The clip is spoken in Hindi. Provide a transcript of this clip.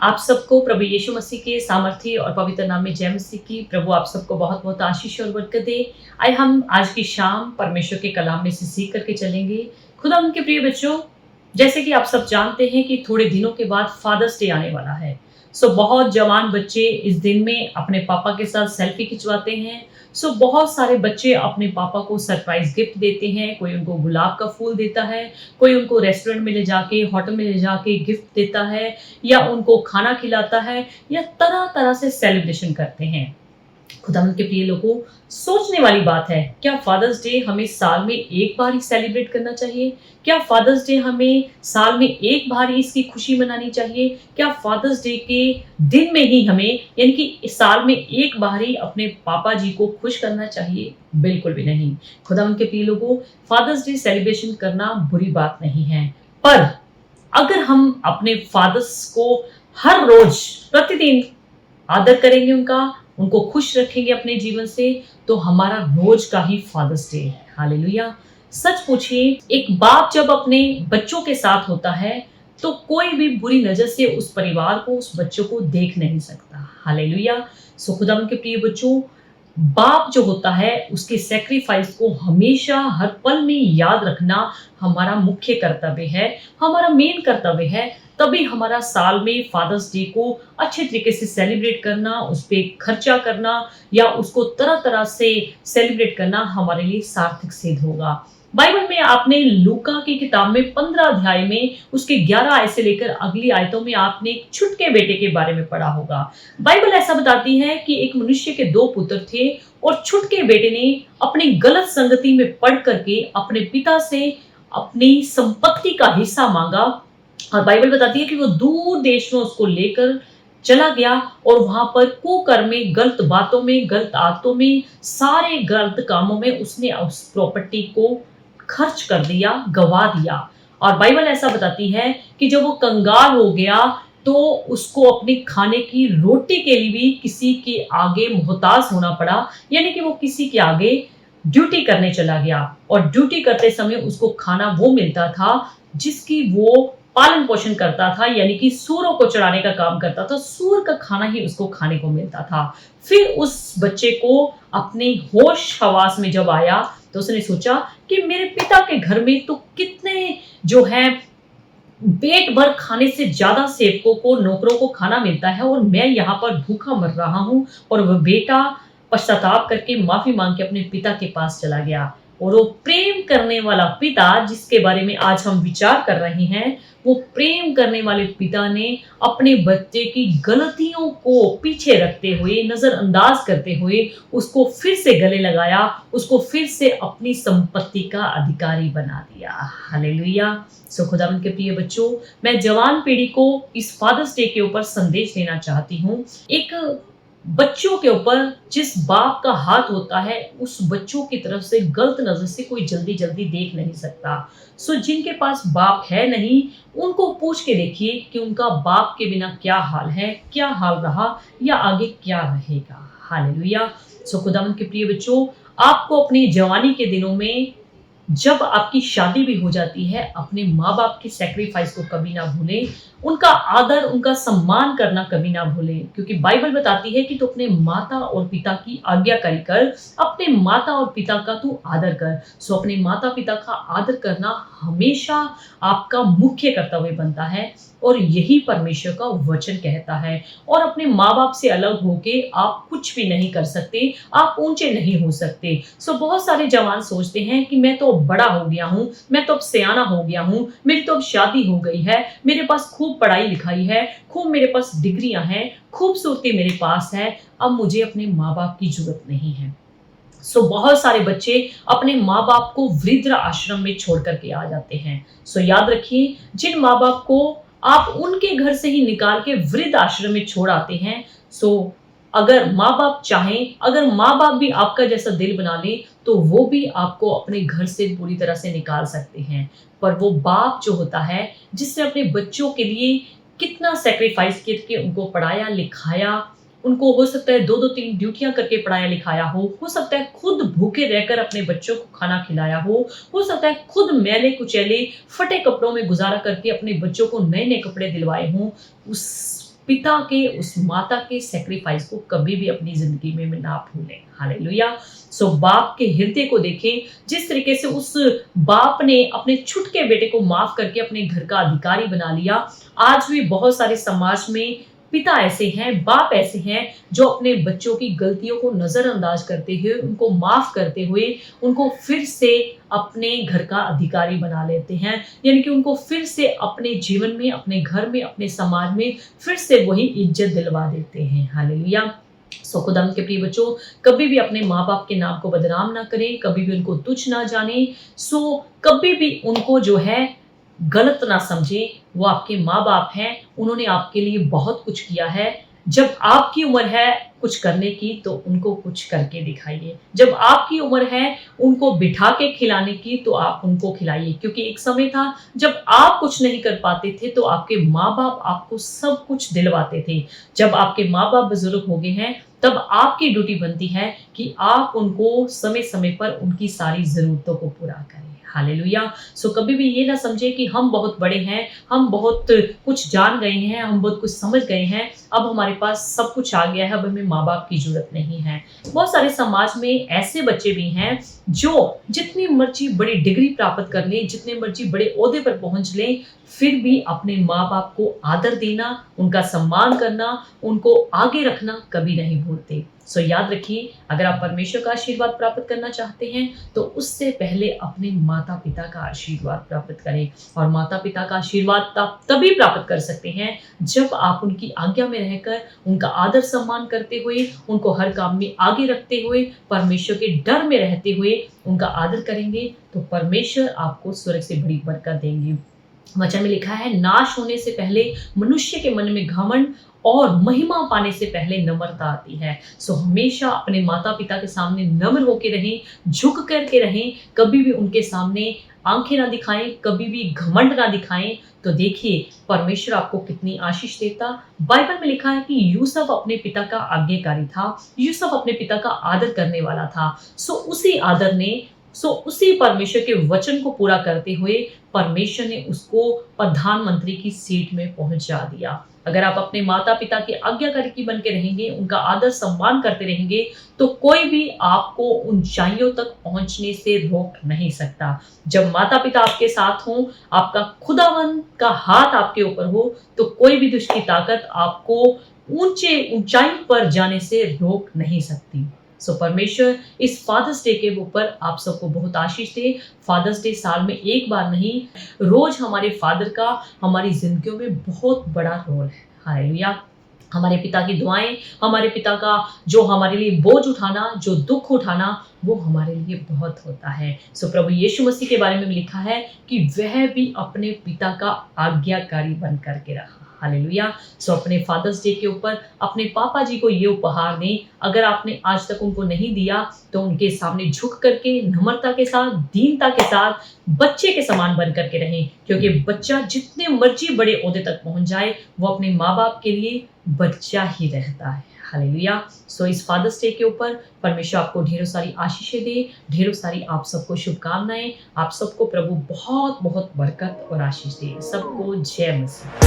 आप सबको प्रभु यीशु मसीह के सामर्थी और पवित्र नाम में जय मसीह की। प्रभु आप सबको बहुत बहुत आशीष और बरकत दे। आइए हम आज की शाम परमेश्वर के कलाम में से सीख करके चलेंगे। खुदा उनके प्रिय बच्चों, जैसे कि आप सब जानते हैं कि थोड़े दिनों के बाद फादर्स डे आने वाला है। बहुत जवान बच्चे इस दिन में अपने पापा के साथ सेल्फी खिंचवाते हैं। बहुत सारे बच्चे अपने पापा को सरप्राइज गिफ्ट देते हैं। कोई उनको गुलाब का फूल देता है, कोई उनको रेस्टोरेंट में ले जाके, होटल में ले जाके गिफ्ट देता है, या उनको खाना खिलाता है, या तरह तरह से सेलिब्रेशन करते हैं। खुदावंद के प्रिय लोगों, सोचने वाली बात है, क्या फादर्स डे हमें साल में एक बार ही सेलिब्रेट करना चाहिए? क्या फादर्स डे हमें साल में एक बार ही इसकी खुशी मनानी चाहिए? क्या फादर्स डे के दिन में ही हमें, यानी कि साल में एक बार ही अपने पापा जी को खुश करना चाहिए? बिल्कुल भी नहीं। खुदावंद के प्रिय लोगों, फादर्स डे सेलिब्रेशन करना बुरी बात नहीं है, पर अगर हम अपने फादर्स को हर रोज प्रतिदिन आदर करेंगे, उनको खुश रखेंगे अपने जीवन से, तो हमारा रोज का ही फादर्स डे है। हालेलुया। सच पूछिए, एक बाप जब अपने बच्चों के साथ होता है तो कोई भी बुरी नजर से उस परिवार को, उस बच्चों को देख नहीं सकता। हालेलुया। खुदावंद के प्रिय बच्चों, बाप जो होता है उसके सेक्रीफाइस को हमेशा हर पल में याद रखना हमारा मुख्य कर्तव्य है, हमारा मेन कर्तव्य है। तभी हमारा साल में फादर्स डे को अच्छे तरीके से सेलिब्रेट करना, उस पे खर्चा करना, या उसको तरह तरह से सेलिब्रेट करना हमारे लिए सार्थक सिद्ध होगा। बाइबल में आपने लूका की किताब में 15 अध्याय में उसके 11 आयत से लेकर अगली आयतों में आपने एक छुटके बेटे के बारे में पढ़ा होगा। बाइबल ऐसा बताती है कि एक मनुष्य के 2 पुत्र थे, और छुटके बेटे ने अपनी गलत संगति में पड़ करके अपने पिता से अपनी संपत्ति का हिस्सा मांगा। और बाइबल बताती है कि वो दूर देश में उसको लेकर चला गया, और वहां पर कुकर्म में, गलत बातों में, गलत आदतों में, सारे गलत कामों में उसने उस प्रॉपर्टी को खर्च कर दिया, गवा दिया। और बाइबल ऐसा बताती है कि जब वो कंगाल हो गया तो उसको अपने खाने की रोटी के लिए भी किसी के आगे मोहताज होना पड़ा, यानी कि वो किसी के आगे ड्यूटी करने चला गया, और ड्यूटी करते समय उसको खाना वो मिलता था जिसकी वो पालन पोषण करता था, यानी कि सूरों को चढ़ाने का काम करता था। सूर का खाना ही उसको खाने को मिलता था। फिर उस बच्चे को अपने होश हवास में जब आया तो उसने सोचा कि मेरे पिता के घर में तो कितने जो है पेट भर खाने से ज्यादा सेवकों को, नौकरों को खाना मिलता है, और मैं यहाँ पर भूखा मर रहा हूँ। और वह बेटा पश्चाताप करके माफी मांग के अपने पिता के पास चला गया। और वो प्रेम करने वाला पिता, जिसके बारे में आज हम विचार कर रहे हैं, वो प्रेम करने वाले पिता ने अपने बच्चे की गलतियों को पीछे रखते हुए, नजरअंदाज करते हुए उसको फिर से गले लगाया, उसको फिर से अपनी संपत्ति का अधिकारी बना दिया। हालेलुया। खुदावंद के प्रिय बच्चों, मैं जवान पीढ़ी को इस फादर्स डे के ऊपर संदेश देना चाहती हूँ। एक बच्चों के ऊपर जिस बाप का हाथ होता है, उस बच्चों की तरफ से गलत नजर से कोई जल्दी जल्दी देख नहीं सकता। जिनके पास बाप है नहीं, उनको पूछ के देखिए कि उनका बाप के बिना क्या हाल है, क्या हाल रहा, या आगे क्या रहेगा। हालेलुया। खुदावंद के प्रिय बच्चों, आपको अपनी जवानी के दिनों में, जब आपकी शादी भी हो जाती है, अपने माँ बाप की सैक्रिफाइस को कभी ना भूलें, उनका आदर, उनका सम्मान करना कभी ना भूलें। क्योंकि बाइबल बताती है कि तू अपने माता और पिता की आज्ञाकारी कर, अपने माता और पिता का तू आदर कर। अपने माता पिता का आदर करना हमेशा आपका मुख्य कर्तव्य बनता है, और यही परमेश्वर का वचन कहता है। और अपने माँ बाप से अलग होके आप कुछ भी नहीं कर सकते, आप ऊंचे नहीं हो सकते। बहुत सारे जवान सोचते हैं कि मैं तो बड़ा हो गया हूँ, मैं तो अब सियाना हो गया हूँ, मेरी तो अब शादी हो गई है, मेरे पास खूब पढ़ाई लिखाई है, खूब मेरे पास डिग्रियां हैं, खूबसूरती मेरे पास है, अब मुझे अपने माँ बाप की जरूरत नहीं है। बहुत सारे बच्चे अपने माँ बाप को वृद्ध आश्रम में छोड़ करके आ जाते हैं। याद रखिए, जिन माँ बाप को आप उनके घर से ही निकाल के वृद्ध आश्रम में छोड़ आते हैं, अगर माँ बाप चाहें, अगर माँ बाप भी आपका जैसा दिल बना ले, तो वो भी आपको अपने घर से पूरी तरह से निकाल सकते हैं। पर वो बाप जो होता है, जिसने अपने बच्चों के लिए कितना सेक्रीफाइस करके उनको पढ़ाया लिखाया, उनको हो सकता है 2-2 3 ड्यूटियां करके पढ़ाया लिखाया हो सकता है खुद भूखे रहकर अपने बच्चों को खाना खिलाया हो सकता है खुद मैले कुचैले फटे कपड़ों में गुजारा करके अपने बच्चों को नए नए कपड़े दिलवाए हों। उस पिता के, उस माता के सैक्रिफाइस को कभी भी अपनी ज़िंदगी में ना भूलें। हालेलुया! सो बाप के हृदय को देखें, जिस तरीके से उस बाप ने अपने छुटके बेटे को माफ़ करके अपने घर का अधिकारी बना लिया। आज भी बहुत सारे समाज में पिता ऐसे हैं, बाप ऐसे हैं जो अपने बच्चों की गलतियों को नज़रअंदाज करते हुए, उनको माफ़ करते हुए, उनको फिर से अपने घर का अधिकारी बना लेते हैं। यानी कि उनको फिर से अपने जीवन में, अपने घर में, अपने समाज में फिर से वही इज़्ज़त दिलवा देते हैं। हालेलुया! सो खुदावंद के प्रिय बच्चों, कभी भी अपने माँ-बाप के नाम को बदनाम ना करें, कभी भी उनको तुच्छ ना जानें। सो कभी भी उनको जो है गलत ना समझें, वो आपके माँ-बाप हैं, उन्होंने आपके लिए बहुत कुछ किया है। जब आपकी उम्र है कुछ करने की तो उनको कुछ करके दिखाइए। जब आपकी उम्र है उनको बिठा के खिलाने की तो आप उनको खिलाइए, क्योंकि एक समय था जब आप कुछ नहीं कर पाते थे तो आपके माँ-बाप आपको सब कुछ दिलवाते थे। जब आपके माँ-बाप बुज़ुर्ग हो गए हैं तब आपकी ड्यूटी बनती है कि आप उनको समय-समय पर उनकी सारी ज़रूरतों को पूरा करें। हालेलुया! सो कभी भी ये ना समझें कि हम बहुत बड़े हैं, हम बहुत कुछ जान गए हैं, हम बहुत कुछ समझ गए हैं, अब हमारे पास सब कुछ आ गया है, अब हमें माँ-बाप की ज़रूरत नहीं है। बहुत सारे समाज में ऐसे बच्चे भी हैं जो जितनी मर्ज़ी बड़ी डिग्री प्राप्त कर लें, जितने मर्ज़ी बड़े ओहदे पर पहुँच लें, फिर भी अपने माँ-बाप को आदर देना, उनका सम्मान करना, उनको आगे रखना कभी नहीं भूलते। सो याद रखिए, अगर आप परमेश्वर का आशीर्वाद प्राप्त करना चाहते हैं, तो उससे पहले अपने माता-पिता का आशीर्वाद प्राप्त करें। और माता-पिता का आशीर्वाद आप तभी प्राप्त कर सकते हैं, जब आप उनकी आज्ञा में रहकर, उनका आदर-सम्मान करते हुए, उनको हर काम में आगे रखते हुए, परमेश्वर के डर में रहते हुए उनका आदर करेंगे, तो परमेश्वर आपको स्वर्ग से बड़ी बरकत देंगे। वचन में लिखा है, नाश होने से पहले मनुष्य के मन में घमंड और महिमा पाने से पहले नम्रता आती है। सो हमेशा अपने माता-पिता के सामने नम्र होके रहें, झुक कर के रहें, कभी भी उनके सामने आँखें ना दिखाएँ, कभी भी घमंड ना दिखाएँ। तो देखिए परमेश्वर आपको कितनी आशीष देता। बाइबल में लिखा है कि यूसुफ अपने पिता का आज्ञाकारी था, यूसुफ अपने पिता का आदर करने वाला था। उसी परमेश्वर के वचन को पूरा करते हुए परमेश्वर ने उसको प्रधानमंत्री की सीट में पहुंचा दिया। अगर आप अपने माता-पिता के आज्ञाकारी बन के रहेंगे, उनका आदर सम्मान करते रहेंगे, तो कोई भी आपको ऊंचाइयों तक पहुंचने से रोक नहीं सकता। जब माता-पिता आपके साथ हों, आपका खुदावंद का हाथ आपके ऊपर हो, तो कोई भी दुष्ट की ताकत आपको ऊंचाई पर जाने से रोक नहीं सकती। सो परमेश्वर इस फादर्स डे के ऊपर आप सबको बहुत आशीष दे। फादर्स डे साल में एक बार नहीं, रोज हमारे फादर का हमारी जिंदगियों में बहुत बड़ा रोल है। हालेलुया! हमारे पिता की दुआएं, हमारे पिता का जो हमारे लिए बोझ उठाना, जो दुख उठाना, वो हमारे लिए बहुत होता है। सो प्रभु यीशु मसीह के बारे में लिखा है कि वह भी अपने पिता का आज्ञाकारी बन करके रहा। हालेलुया! सो अपने फादर्स डे के ऊपर अपने पापा जी को ये उपहार दें। अगर आपने आज तक उनको नहीं दिया तो उनके सामने झुक करके, नम्रता के साथ, दीनता के साथ बच्चे के समान बन करके रहें, क्योंकि बच्चा जितने मर्जी बड़े ओहदे तक पहुंच जाए, वो अपने माँ-बाप के लिए बच्चा ही रहता है। हालेलुया! सो इस फादर्स डे के ऊपर परमेश्वर आपको ढेरों सारी आशीषें दे, ढेरों सारी आप सबको शुभकामनाएं। आप सबको प्रभु बहुत बहुत बरकत और आशीष दे। सबको जय मसीह।